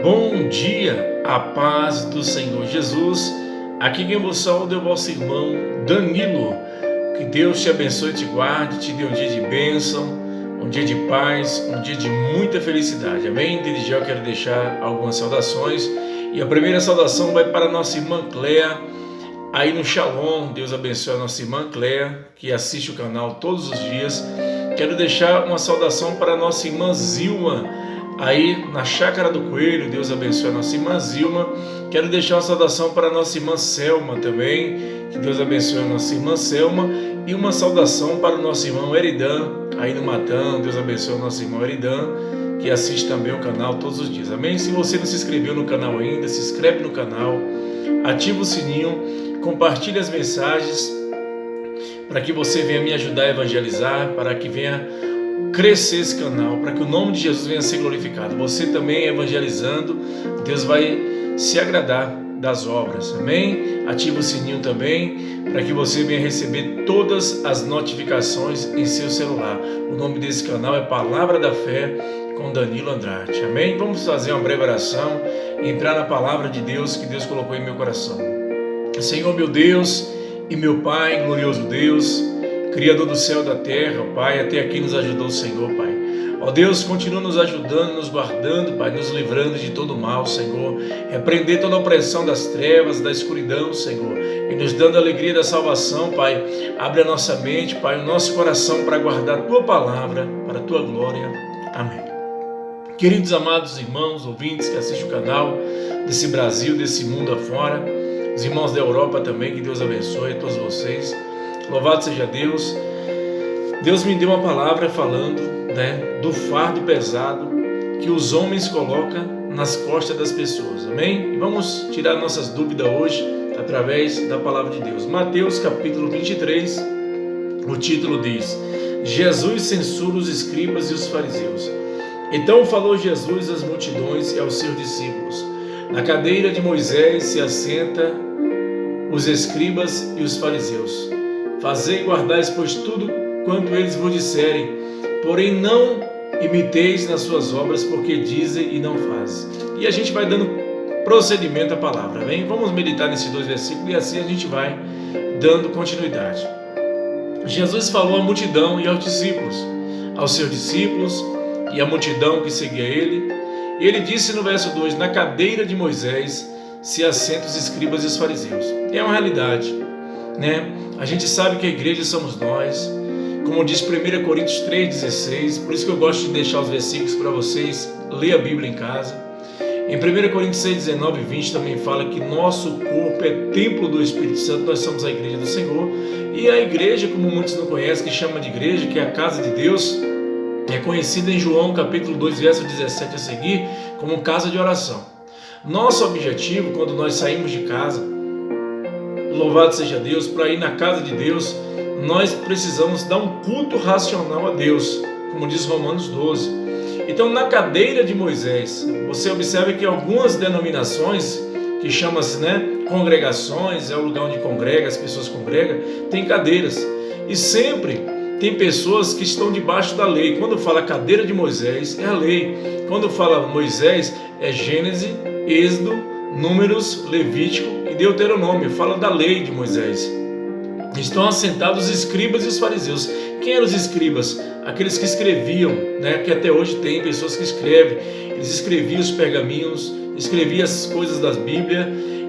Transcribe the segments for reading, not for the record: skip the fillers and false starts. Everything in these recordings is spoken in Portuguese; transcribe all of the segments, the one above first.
Bom dia, a paz do Senhor Jesus. Aqui quem vos saúda é o vosso irmão Danilo. Que Deus te abençoe e te guarde, te dê um dia de bênção, um dia de paz, um dia de muita felicidade. Amém? Desde já eu quero deixar algumas saudações. E a primeira saudação vai para a nossa irmã Cléa, aí no Shalom. Deus abençoe a nossa irmã Cléa, que assiste o canal todos os dias. Quero deixar uma saudação para a nossa irmã Zilma, aí na Chácara do Coelho. Deus abençoe a nossa irmã Zilma. Quero deixar uma saudação para a nossa irmã Selma também, que Deus abençoe a nossa irmã Selma. E uma saudação para o nosso irmão Eridan, aí no Matão. Deus abençoe o nosso irmão Eridan, que assiste também o canal todos os dias. Amém? Se você não se inscreveu no canal ainda, se inscreve no canal, ativa o sininho, compartilhe as mensagens, para que você venha me ajudar a evangelizar, para que venha crescer esse canal, para que o nome de Jesus venha a ser glorificado. Você também evangelizando, Deus vai se agradar das obras. Amém? Ativa o sininho também, para que você venha receber todas as notificações em seu celular. O nome desse canal é Palavra da Fé com Danilo Andrade. Amém? Vamos fazer uma breve oração e entrar na palavra de Deus que Deus colocou em meu coração. Senhor, meu Deus e meu Pai, glorioso Deus, Criador do céu e da terra, Pai, até aqui nos ajudou o Senhor, Pai. Ó Deus, continua nos ajudando, nos guardando, Pai, nos livrando de todo mal, Senhor. Repreender toda a opressão das trevas, da escuridão, Senhor, e nos dando a alegria da salvação, Pai. Abre a nossa mente, Pai, o nosso coração para guardar a Tua palavra, para a Tua glória. Amém. Queridos amados irmãos, ouvintes que assistem o canal desse Brasil, desse mundo afora, os irmãos da Europa também, que Deus abençoe a todos vocês. Louvado seja Deus. Deus me deu uma palavra falando, do fardo pesado que os homens colocam nas costas das pessoas. Amém? E vamos tirar nossas dúvidas hoje através da palavra de Deus. Mateus capítulo 23, o título diz: Jesus censura os escribas e os fariseus. Então falou Jesus às multidões e aos seus discípulos: na cadeira de Moisés se assenta os escribas e os fariseus. Fazei e guardais, pois, tudo quanto eles vos disserem, porém não imiteis nas suas obras, porque dizem e não fazem. E a gente vai dando procedimento à palavra, amém? Vamos meditar nesses dois versículos e assim a gente vai dando continuidade. Jesus falou à multidão e aos seus discípulos e à multidão que seguia ele. E ele disse no verso 2: na cadeira de Moisés se assentam os escribas e os fariseus. É uma realidade, A gente sabe que a igreja somos nós, como diz 1 Coríntios 3,16, por isso que eu gosto de deixar os versículos para vocês ler a Bíblia em casa. Em 1 Coríntios 6, 19 e 20 também fala que nosso corpo é templo do Espírito Santo, nós somos a igreja do Senhor. E a igreja, como muitos não conhecem, que chama de igreja, que é a casa de Deus, é conhecida em João capítulo 2, verso 17 a seguir, como casa de oração. Nosso objetivo, quando nós saímos de casa, louvado seja Deus, para ir na casa de Deus, nós precisamos dar um culto racional a Deus, como diz Romanos 12. Então, na cadeira de Moisés, você observa que algumas denominações, que chamam-se congregações, é o lugar onde congrega, as pessoas congregam, tem cadeiras. E sempre tem pessoas que estão debaixo da lei. Quando fala cadeira de Moisés, é a lei. Quando fala Moisés, é Gênesis, Êxodo, Números, Levítico e Deuteronômio. Fala da lei de Moisés. Estão assentados os escribas e os fariseus. Quem eram os escribas? Aqueles que escreviam, que até hoje tem pessoas que escrevem. Eles escreviam os pergaminhos, escreviam as coisas das Bíblias.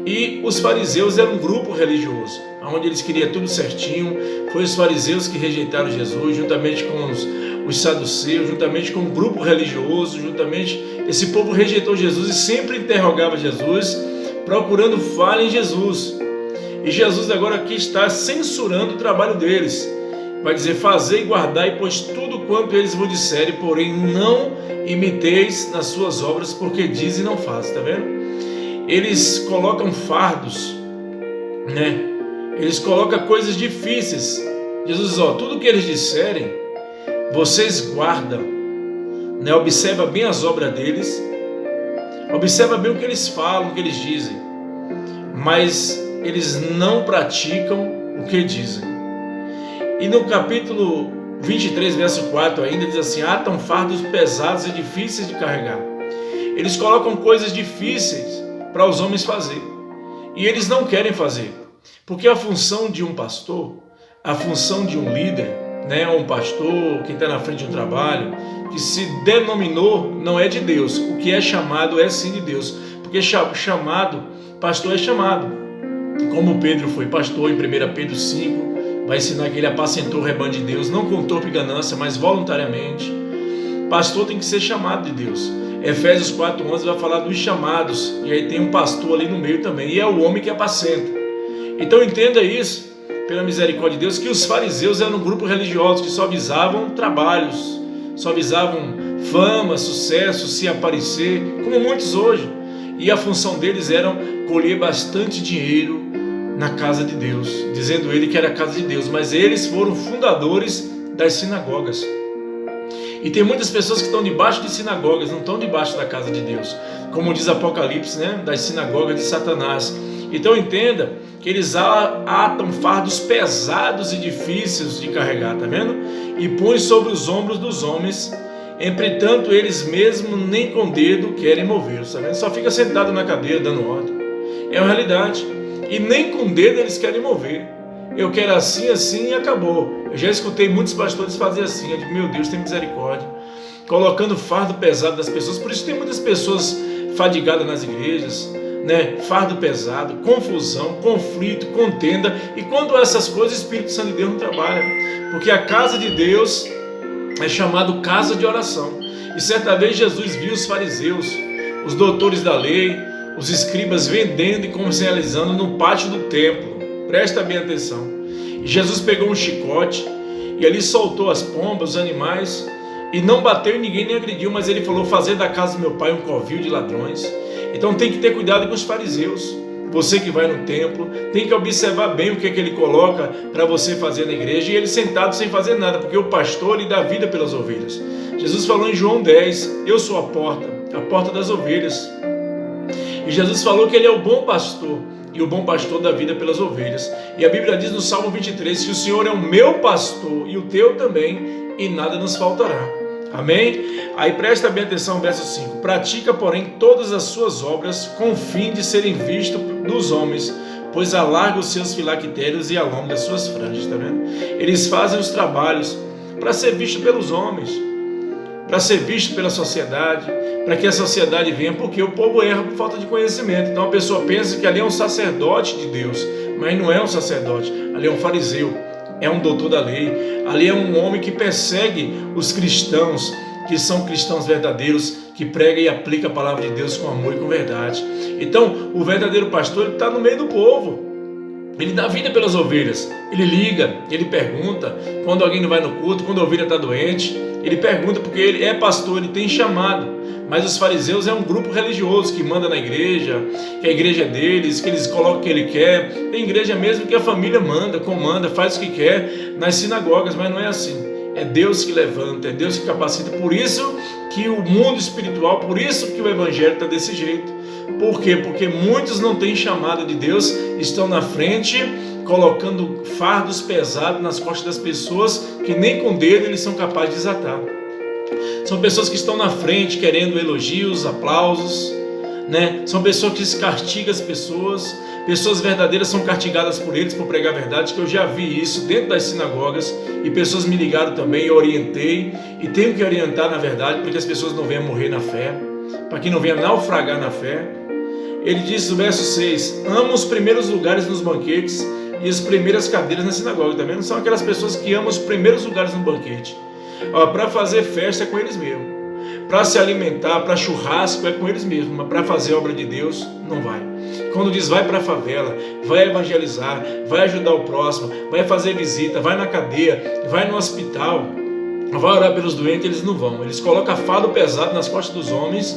E os fariseus eram um grupo religioso, onde eles queriam tudo certinho. Foi os fariseus que rejeitaram Jesus, juntamente com os saduceus, juntamente com um grupo religioso, juntamente esse povo rejeitou Jesus e sempre interrogava Jesus, procurando falha em Jesus. E Jesus agora aqui está censurando o trabalho deles. Vai dizer: fazei e guardai, pois tudo quanto eles vos disserem, porém não imiteis nas suas obras, porque dizem e não fazem. Está vendo? Eles colocam fardos, Eles colocam coisas difíceis. Jesus diz: tudo que eles disserem, vocês guardam, Observa bem as obras deles, observa bem o que eles falam, o que eles dizem, mas eles não praticam o que dizem. E no capítulo 23, verso 4 ainda diz assim: atam fardos pesados e difíceis de carregar. Eles colocam coisas difíceis para os homens fazer. E eles não querem fazer. Porque a função de um pastor, a função de um líder, né, um pastor que está na frente de um trabalho, que se denominou, não é de Deus. O que é chamado é sim de Deus. Porque chamado, pastor é chamado. Como Pedro foi pastor em 1 Pedro 5, vai ensinar que ele apacentou o rebanho de Deus, não com torpe ganância, mas voluntariamente. Pastor tem que ser chamado de Deus. Efésios 4:11 vai falar dos chamados, e aí tem um pastor ali no meio também, e é o homem que apacenta. Então entenda isso, pela misericórdia de Deus, que os fariseus eram um grupo religioso que só visavam trabalhos, só visavam fama, sucesso, se aparecer, como muitos hoje. E a função deles era colher bastante dinheiro na casa de Deus, dizendo ele que era a casa de Deus, mas eles foram fundadores das sinagogas. E tem muitas pessoas que estão debaixo de sinagogas, não estão debaixo da casa de Deus, como diz Apocalipse, né? Das sinagogas de Satanás. Então entenda que eles atam fardos pesados e difíceis de carregar, tá vendo? E põem sobre os ombros dos homens, entretanto eles mesmos nem com dedo querem mover-se, tá vendo? Só fica sentado na cadeira dando ordem. É uma realidade. E nem com dedo eles querem mover. Eu quero assim, assim e acabou. Eu já escutei muitos pastores fazer assim. Eu digo, meu Deus, tem misericórdia. Colocando fardo pesado das pessoas. Por isso tem muitas pessoas fadigadas nas igrejas, né? Fardo pesado, confusão, conflito, contenda. E quando essas coisas, o Espírito Santo de Deus não trabalha. Porque a casa de Deus é chamado casa de oração. E certa vez Jesus viu os fariseus, os doutores da lei, os escribas vendendo e comercializando no pátio do templo. Presta bem atenção. E Jesus pegou um chicote e ali soltou as pombas, os animais, e não bateu em ninguém nem agrediu, mas ele falou: fazer da casa do meu pai um covil de ladrões. Então tem que ter cuidado com os fariseus. Você que vai no templo tem que observar bem o que é que ele coloca para você fazer na igreja, e ele sentado sem fazer nada, porque o pastor ele dá vida pelas ovelhas. Jesus falou em João 10: eu sou a porta das ovelhas. E Jesus falou que ele é o bom pastor, e o bom pastor dá vida pelas ovelhas. E a Bíblia diz no Salmo 23 que o Senhor é o meu pastor e o teu também, e nada nos faltará. Amém? Aí presta bem atenção, verso 5. Pratica, porém, todas as suas obras com o fim de serem vistos dos homens, pois alarga os seus filactérios e alonga as suas franjas. Tá vendo? Eles fazem os trabalhos para ser visto pelos homens, para ser visto pela sociedade, para que a sociedade venha, porque o povo erra por falta de conhecimento. Então a pessoa pensa que ali é um sacerdote de Deus, mas não é um sacerdote, ali é um fariseu, é um doutor da lei, ali é um homem que persegue os cristãos, que são cristãos verdadeiros, que prega e aplica a palavra de Deus com amor e com verdade. Então o verdadeiro pastor está no meio do povo. Ele dá vida pelas ovelhas, ele liga, ele pergunta, quando alguém não vai no culto, quando a ovelha está doente, ele pergunta, porque ele é pastor, ele tem chamado. Mas os fariseus é um grupo religioso que manda na igreja, que a igreja é deles, que eles colocam o que ele quer. Tem igreja mesmo que a família manda, comanda, faz o que quer nas sinagogas, mas não é assim. É Deus que levanta, é Deus que capacita. Por isso que o mundo espiritual, por isso que o evangelho está desse jeito. Por quê? Porque muitos não têm chamada de Deus, estão na frente, colocando fardos pesados nas costas das pessoas, que nem com dedo eles são capazes de desatar. São pessoas que estão na frente querendo elogios, aplausos, né? São pessoas que castigam as pessoas. Pessoas verdadeiras são castigadas por eles por pregar a verdade, que eu já vi isso dentro das sinagogas, e pessoas me ligaram também, eu orientei, e tenho que orientar na verdade, porque as pessoas não venham morrer na fé, para que não venham naufragar na fé. Ele diz no verso 6, ama os primeiros lugares nos banquetes e as primeiras cadeiras na sinagoga. Também não são aquelas pessoas que amam os primeiros lugares no banquete. Para fazer festa é com eles mesmos, para se alimentar, para churrasco é com eles mesmos, mas para fazer obra de Deus não vai. Quando diz vai para a favela, vai evangelizar, vai ajudar o próximo, vai fazer visita, vai na cadeia, vai no hospital, vai orar pelos doentes, eles não vão. Eles colocam fardo pesado nas costas dos homens,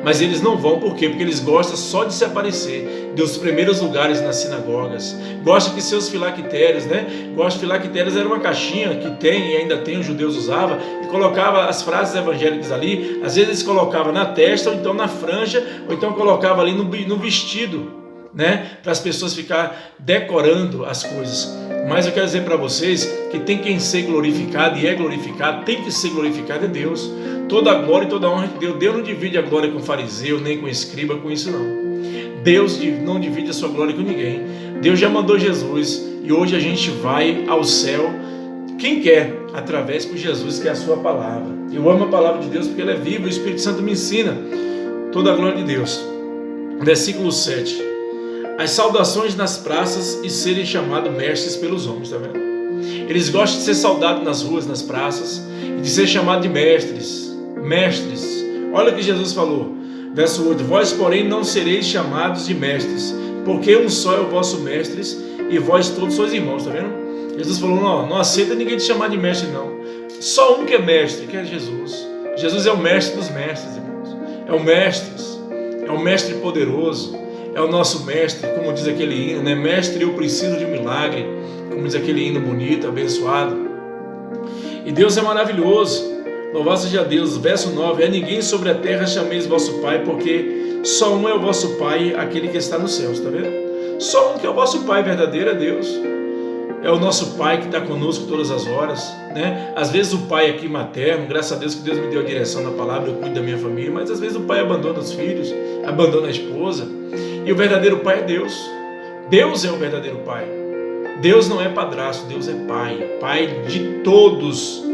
mas eles não vão. Por quê? Porque eles gostam só de se aparecer, dos primeiros lugares nas sinagogas. Gostam que seus filactérios, né? Gostam, filactérios era uma caixinha que tem e ainda tem, os judeus usavam, e colocava as frases evangélicas ali. Às vezes eles colocavam na testa, ou então na franja, ou então colocava ali no vestido, né? Para as pessoas ficar decorando as coisas. Mas eu quero dizer para vocês que tem quem ser glorificado, e é glorificado, tem que ser glorificado é Deus. Toda a glória e toda a honra de Deus. Deus não divide a glória com o fariseu, nem com o escriba, com isso não. Deus não divide a sua glória com ninguém. Deus já mandou Jesus e hoje a gente vai ao céu, quem quer, através por Jesus, que é a sua palavra. Eu amo a palavra de Deus porque ela é viva e o Espírito Santo me ensina. Toda a glória de Deus. Versículo 7. As saudações nas praças e serem chamados mestres pelos homens, tá vendo? Eles gostam de ser saudados nas ruas, nas praças, e de ser chamados de mestres. Mestres. Olha o que Jesus falou. Verso 8. Vós, porém, não sereis chamados de mestres, porque um só é o vosso mestre, e vós todos sois irmãos, tá vendo? Jesus falou, não aceita ninguém te chamar de mestre, não. Só um que é mestre, que é Jesus. Jesus é o mestre dos mestres, irmãos. É o mestre poderoso, é o nosso mestre, como diz aquele hino, né? Mestre, eu preciso de um milagre, como diz aquele hino bonito, abençoado. E Deus é maravilhoso. Louvado seja Deus. Verso 9. A ninguém sobre a terra chameis vosso Pai, porque só um é o vosso Pai, aquele que está nos céus, tá vendo? Só um que é o vosso Pai verdadeiro é Deus. É o nosso Pai que está conosco todas as horas, né? Às vezes o pai aqui materno, graças a Deus que Deus me deu a direção na palavra, eu cuido da minha família, mas às vezes o pai abandona os filhos, abandona a esposa, e o verdadeiro Pai é Deus. Deus é o verdadeiro Pai. Deus não é padrasto, Deus é Pai, Pai de todos.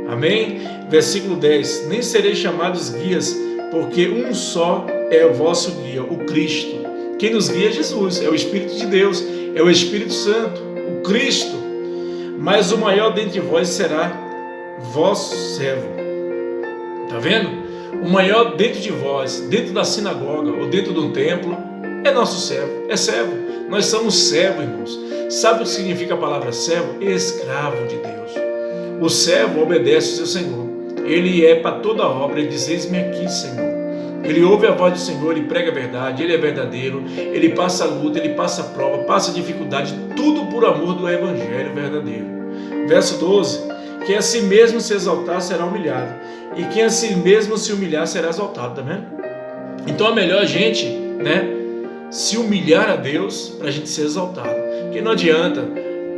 Amém? Versículo 10. Nem sereis chamados guias, porque um só é o vosso guia, o Cristo. Quem nos guia é Jesus, é o Espírito de Deus, é o Espírito Santo, o Cristo. Mas o maior dentre vós será vosso servo. Está vendo? O maior dentro de vós, dentro da sinagoga ou dentro de um templo, é nosso servo, é servo. Nós somos servo, irmãos. Sabe o que significa a palavra servo? Escravo de Deus. O servo obedece ao seu Senhor. Ele é para toda a obra. Ele diz, eis-me aqui, Senhor. Ele ouve a voz do Senhor, ele prega a verdade, ele é verdadeiro, ele passa a luta, ele passa a prova, passa a dificuldade, tudo por amor do Evangelho verdadeiro. Verso 12. Quem a si mesmo se exaltar será humilhado, e quem a si mesmo se humilhar será exaltado, tá vendo? Então é melhor a gente, né, se humilhar a Deus para a gente ser exaltado. Porque não adianta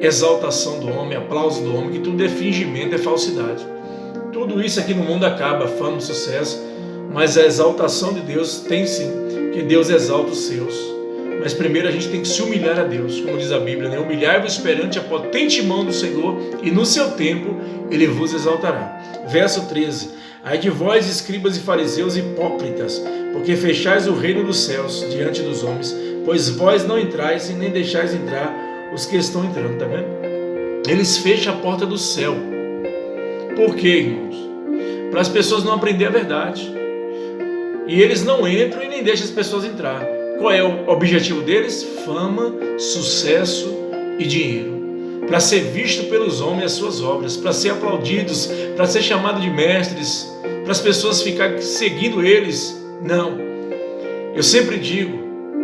exaltação do homem, aplauso do homem, que tudo é fingimento, é falsidade. Tudo isso aqui no mundo acaba, fama, sucesso, mas a exaltação de Deus tem sim, que Deus exalta os seus. Mas primeiro a gente tem que se humilhar a Deus, como diz a Bíblia, né? Humilhai-vos perante a potente mão do Senhor, e no seu tempo Ele vos exaltará. Verso 13. Ai de vós, escribas e fariseus hipócritas, porque fechais o reino dos céus diante dos homens, pois vós não entrais e nem deixais entrar os que estão entrando, tá vendo? Eles fecham a porta do céu. Por quê, irmãos? Para as pessoas não aprenderem a verdade. E eles não entram e nem deixam as pessoas entrar. Qual é o objetivo deles? Fama, sucesso e dinheiro. Para ser visto pelos homens as suas obras, para ser aplaudidos, para ser chamado de mestres, para as pessoas ficarem seguindo eles. Não. Eu sempre digo,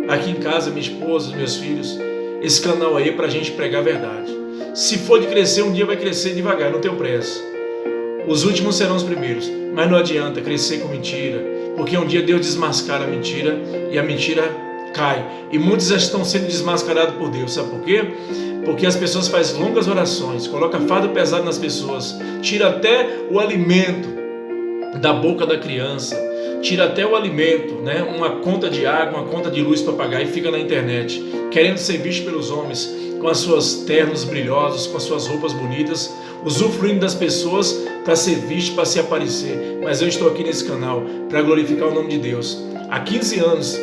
aqui em casa, minha esposa, meus filhos, esse canal aí é para a gente pregar a verdade. Se for de crescer, um dia vai crescer devagar, não tenho pressa. Os últimos serão os primeiros, mas não adianta crescer com mentira, porque um dia Deus desmascara a mentira e a mentira cai. E muitos já estão sendo desmascarados por Deus, sabe por quê? Porque as pessoas fazem longas orações, colocam fardo pesado nas pessoas, tira até o alimento da boca da criança, tira até o alimento, né? Uma conta de água, uma conta de luz para pagar e fica na internet, querendo ser visto pelos homens, com as suas ternos brilhosos, com as suas roupas bonitas, usufruindo das pessoas para ser visto, para se aparecer. Mas eu estou aqui nesse canal para glorificar o nome de Deus. Há 15 anos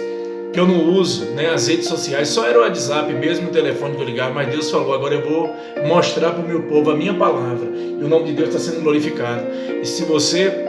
que eu não uso, né, as redes sociais, só era o WhatsApp mesmo, o telefone que eu ligava, mas Deus falou, agora eu vou mostrar para o meu povo a minha palavra, e o nome de Deus está sendo glorificado. E se você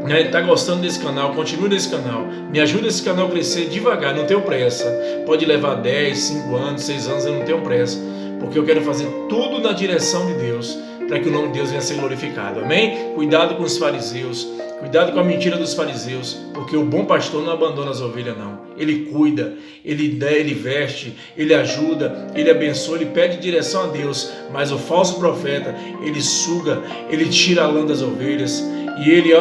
está gostando desse canal, continue nesse canal, me ajude esse canal a crescer devagar, não tenho pressa, pode levar 10, 5 anos, 6 anos, eu não tenho pressa, porque eu quero fazer tudo na direção de Deus, para que o nome de Deus venha a ser glorificado, amém? Cuidado com os fariseus, cuidado com a mentira dos fariseus, porque o bom pastor não abandona as ovelhas não, ele cuida, ele veste, ele ajuda, ele abençoa, ele pede direção a Deus, mas o falso profeta, ele suga, ele tira a lã das ovelhas, e ele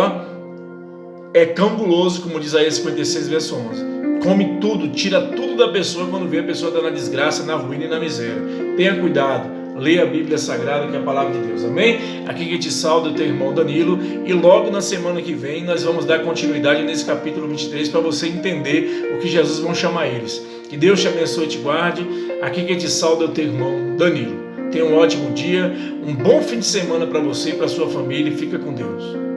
é cão guloso, como diz Isaías 56, verso 11, come tudo, tira tudo da pessoa quando vê a pessoa está na desgraça, na ruína e na miséria. Tenha cuidado, Leia a Bíblia Sagrada, que é a palavra de Deus, amém? Aqui que te saúda o teu irmão Danilo, e logo na semana que vem nós vamos dar continuidade nesse capítulo 23 para você entender o que Jesus vai chamar eles. Que Deus te abençoe e te guarde. Aqui que te saúda o teu irmão Danilo. Tenha um ótimo dia, um bom fim de semana para você e para sua família, e fica com Deus.